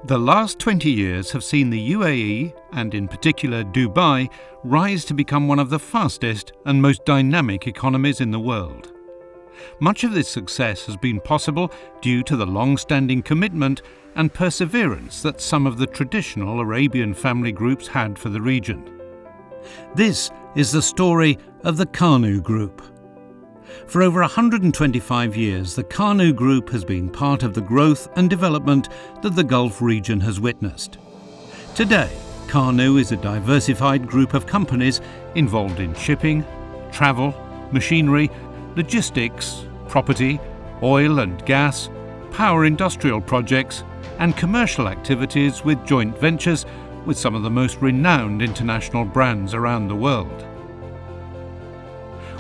The last 20 years have seen the UAE, and in particular Dubai, rise to become one of the fastest and most dynamic economies in the world. Much of this success has been possible due to the long-standing commitment and perseverance that some of the traditional Arabian family groups had for the region. This is the story of the Kanoo Group. For over 125 years, the Kanoo Group has been part of the growth and development that the Gulf region has witnessed. Today, Kanoo is a diversified group of companies involved in shipping, travel, machinery, logistics, property, oil and gas, power industrial projects, and commercial activities with joint ventures with some of the most renowned international brands around the world.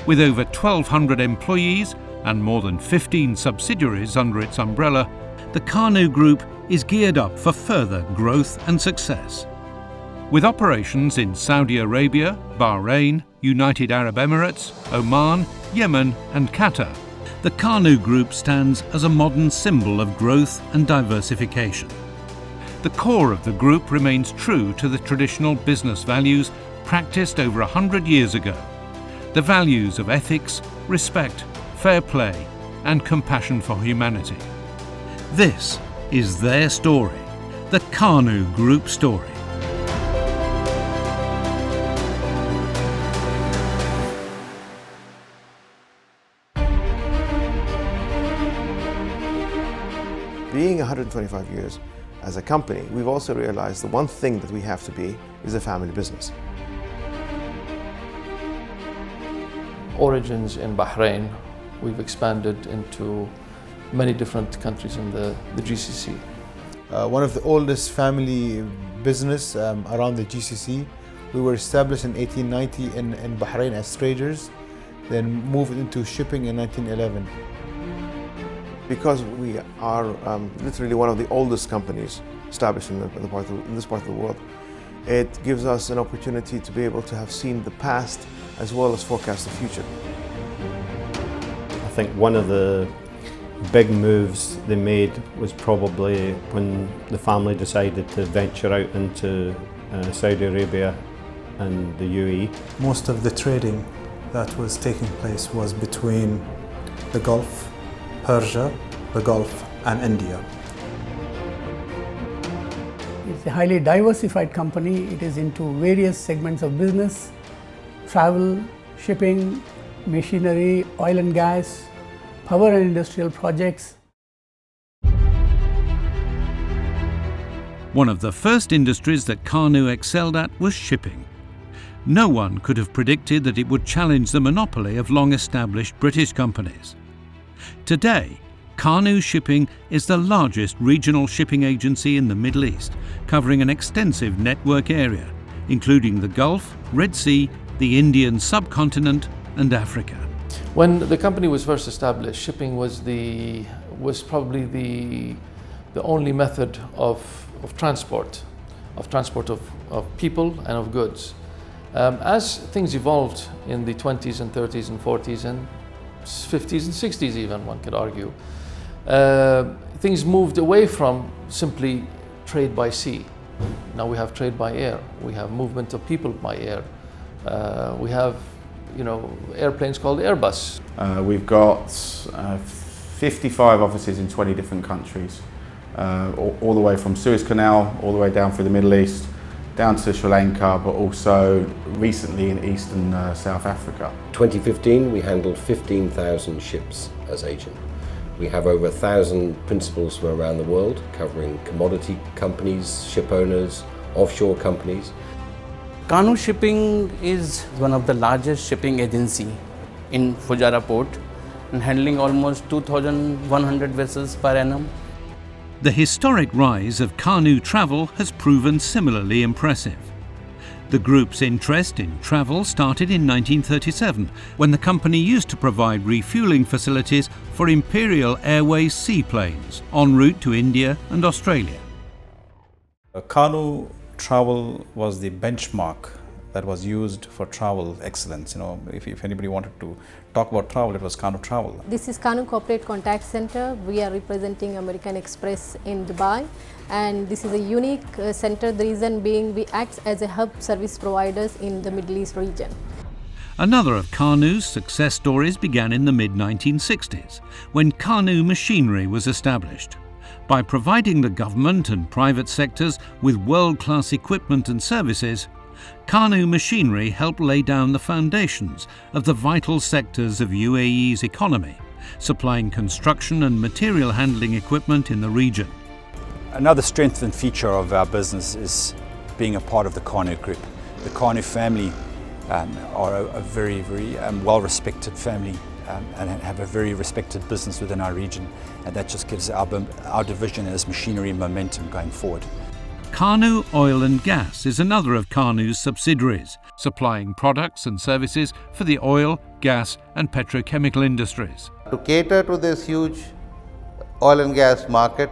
With over 1,200 employees and more than 15 subsidiaries under its umbrella, the Kanoo Group is geared up for further growth and success. With operations in Saudi Arabia, Bahrain, United Arab Emirates, Oman, Yemen and Qatar, the Kanoo Group stands as a modern symbol of growth and diversification. The core of the group remains true to the traditional business values practiced over 100 years ago. The values of ethics, respect, fair play, and compassion for humanity. This is their story, the Kanoo Group story. Being 125 years as a company, we've also realized the one thing that we have to be is a family business. Origins in Bahrain, we've expanded into many different countries in the GCC. One of the oldest family business around the GCC. We were established in 1890 in Bahrain as traders, then moved into shipping in 1911. Because we are literally one of the oldest companies established in this part of the world, it gives us an opportunity to be able to have seen the past as well as forecast the future. I think one of the big moves they made was probably when the family decided to venture out into Saudi Arabia and the UAE. Most of the trading that was taking place was between the Gulf, Persia, the Gulf and India. It's a highly diversified company. It is into various segments of business: travel, shipping, machinery, oil and gas, power and industrial projects. One of the first industries that Kanoo excelled at was shipping. No one could have predicted that it would challenge the monopoly of long-established British companies. Today, Kanoo Shipping is the largest regional shipping agency in the Middle East, covering an extensive network area, including the Gulf, Red Sea, the Indian subcontinent and Africa. When the company was first established, shipping was probably the only method of transport of people and of goods. As things evolved in the 20s and 30s and 40s and 50s and 60s even, one could argue, things moved away from simply trade by sea. Now we have trade by air, we have movement of people by air, we have airplanes called Airbus. We've got 55 offices in 20 different countries, all the way from Suez Canal, all the way down through the Middle East, down to Sri Lanka, but also recently in East and South Africa. 2015, we handled 15,000 ships as agent. We have over 1,000 principals from around the world, covering commodity companies, ship owners, offshore companies. Kanoo Shipping is one of the largest shipping agency in Fujairah port and handling almost 2,100 vessels per annum. The historic rise of Kanoo travel has proven similarly impressive. The group's interest in travel started in 1937, when the company used to provide refueling facilities for Imperial Airways seaplanes en route to India and Australia. Kanoo travel was the benchmark that was used for travel excellence. You know, if anybody wanted to talk about travel, it was Kanoo Travel. This is Kanoo Corporate Contact Center. We are representing American Express in Dubai, and this is a unique center. The reason being, we act as a hub service providers in the Middle East region. Another of Kanoo's success stories began in the mid-1960s, when Kanoo Machinery was established. By providing the government and private sectors with world-class equipment and services, Kanoo Machinery helped lay down the foundations of the vital sectors of UAE's economy, supplying construction and material handling equipment in the region. Another strength and feature of our business is being a part of the Kanoo Group. The Kanoo family are a very, very well-respected family and have a very respected business within our region, and that just gives our division as machinery momentum going forward. Kanoo Oil and Gas is another of Kanoo's subsidiaries, supplying products and services for the oil, gas and petrochemical industries. To cater to this huge oil and gas market,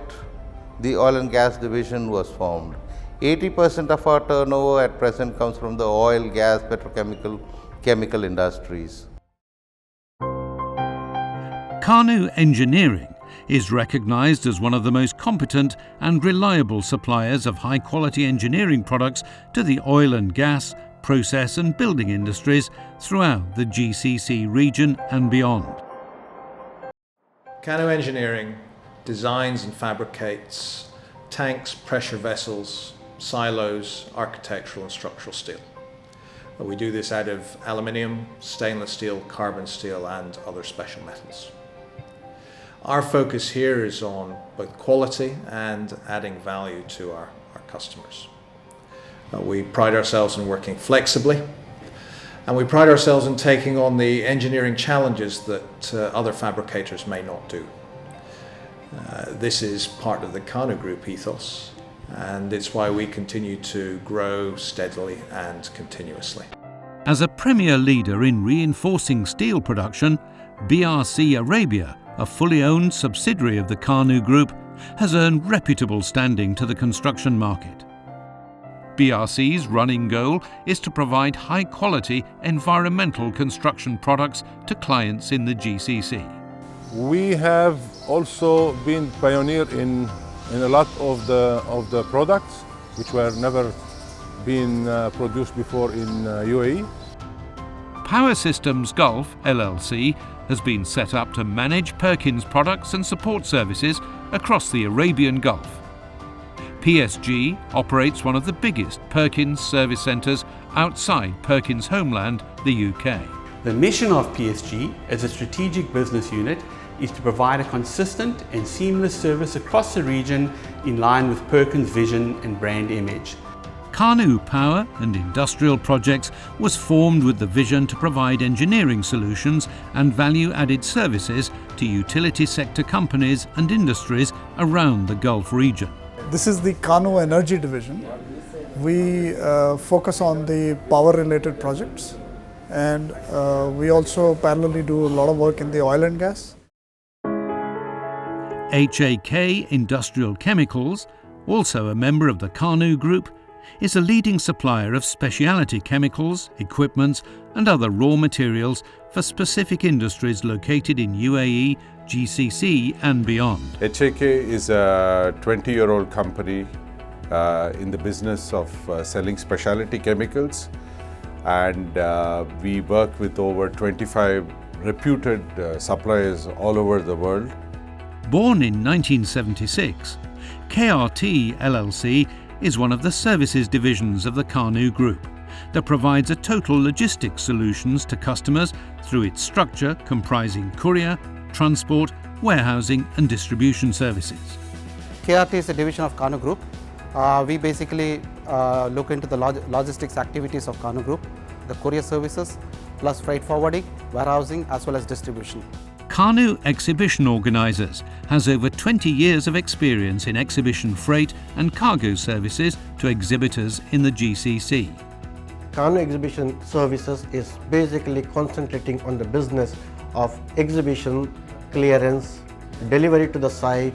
the oil and gas division was formed. 80% of our turnover at present comes from the oil, gas, petrochemical, chemical industries. Kanoo Engineering is recognized as one of the most competent and reliable suppliers of high-quality engineering products to the oil and gas, process and building industries throughout the GCC region and beyond. Kanoo Engineering designs and fabricates tanks, pressure vessels, silos, architectural and structural steel. We do this out of aluminium, stainless steel, carbon steel and other special metals. Our focus here is on both quality and adding value to our customers. We pride ourselves in working flexibly, and we pride ourselves in taking on the engineering challenges that other fabricators may not do. This is part of the Kanoo Group ethos, and it's why we continue to grow steadily and continuously. As a premier leader in reinforcing steel production, BRC Arabia, a fully owned subsidiary of the Kanoo Group, has earned reputable standing to the construction market. BRC's running goal is to provide high-quality environmental construction products to clients in the GCC. We have also been pioneer in a lot of the products which were never been produced before in UAE. Power Systems Gulf LLC has been set up to manage Perkins products and support services across the Arabian Gulf. PSG operates one of the biggest Perkins service centres outside Perkins' homeland, the UK. The mission of PSG as a strategic business unit is to provide a consistent and seamless service across the region in line with Perkins' vision and brand image. Kanoo Power and Industrial Projects was formed with the vision to provide engineering solutions and value-added services to utility sector companies and industries around the Gulf region. This is the Kanoo Energy division. We focus on the power-related projects, and we also parallelly do a lot of work in the oil and gas. H.A.K. Industrial Chemicals, also a member of the Kanoo Group, is a leading supplier of specialty chemicals, equipment and other raw materials for specific industries located in UAE, GCC and beyond. H.A.K. is a 20-year-old company in the business of selling specialty chemicals, and we work with over 25 reputed suppliers all over the world. Born in 1976, KRT LLC is one of the services divisions of the Kanoo Group that provides a total logistics solutions to customers through its structure comprising courier, transport, warehousing and distribution services. KRT is a division of Kanoo Group. We basically look into the logistics activities of Kanoo Group, the courier services, plus freight forwarding, warehousing as well as distribution. Kanoo Exhibition Organisers has over 20 years of experience in exhibition freight and cargo services to exhibitors in the GCC. Kanoo Exhibition Services is basically concentrating on the business of exhibition, clearance, delivery to the site.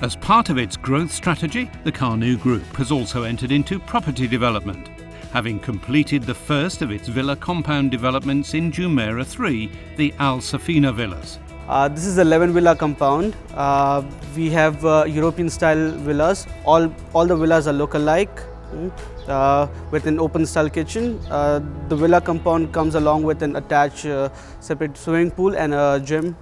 As part of its growth strategy, the Kanoo Group has also entered into property development, having completed the first of its villa compound developments in Jumeirah 3, the Al Safina Villas. This is the 11 villa compound. We have European style villas. All the villas are local-like with an open style kitchen. The villa compound comes along with an attached separate swimming pool and a gym.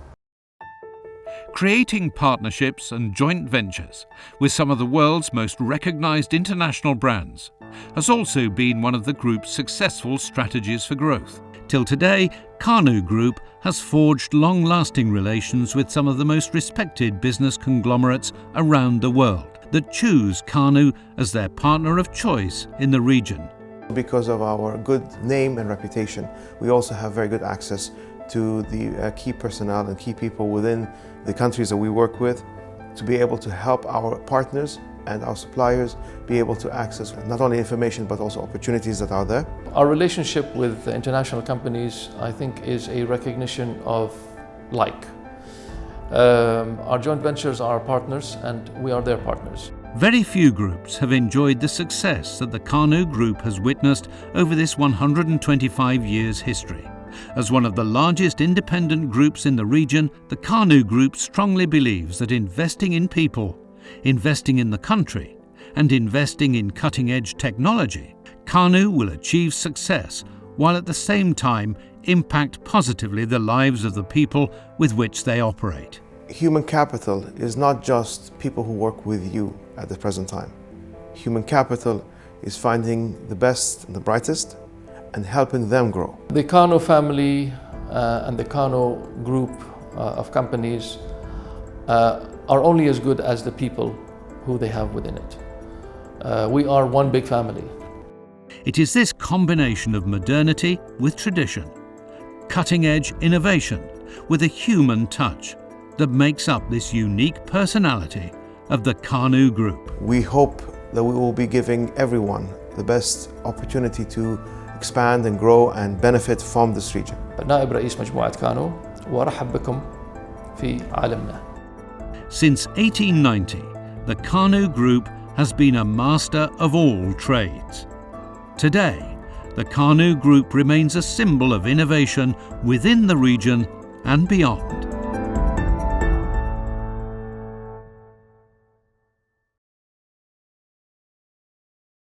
Creating partnerships and joint ventures with some of the world's most recognized international brands has also been one of the group's successful strategies for growth. Till today, Kanoo Group has forged long-lasting relations with some of the most respected business conglomerates around the world that choose Kanoo as their partner of choice in the region. Because of our good name and reputation, we also have very good access to the key personnel and key people within the countries that we work with to be able to help our partners and our suppliers be able to access not only information but also opportunities that are there. Our relationship with international companies, I think, is a recognition of like. Our joint ventures are our partners and we are their partners. Very few groups have enjoyed the success that the Kanoo Group has witnessed over this 125 years history. As one of the largest independent groups in the region, the Kanoo Group strongly believes that investing in people, investing in the country, and investing in cutting-edge technology, Kanoo will achieve success while at the same time impact positively the lives of the people with which they operate. Human capital is not just people who work with you at the present time. Human capital is finding the best and the brightest and helping them grow. The Kanoo family and the Kanoo group of companies are only as good as the people who they have within it. We are one big family. It is this combination of modernity with tradition, cutting-edge innovation with a human touch that makes up this unique personality of the Kanoo Group. We hope that we will be giving everyone the best opportunity to expand and grow and benefit from this region. نائب رئيس مجموعة كانو وأرحب بكم في عالمنا. Since 1890, the Kanoo Group has been a master of all trades. Today, the Kanoo Group remains a symbol of innovation within the region and beyond.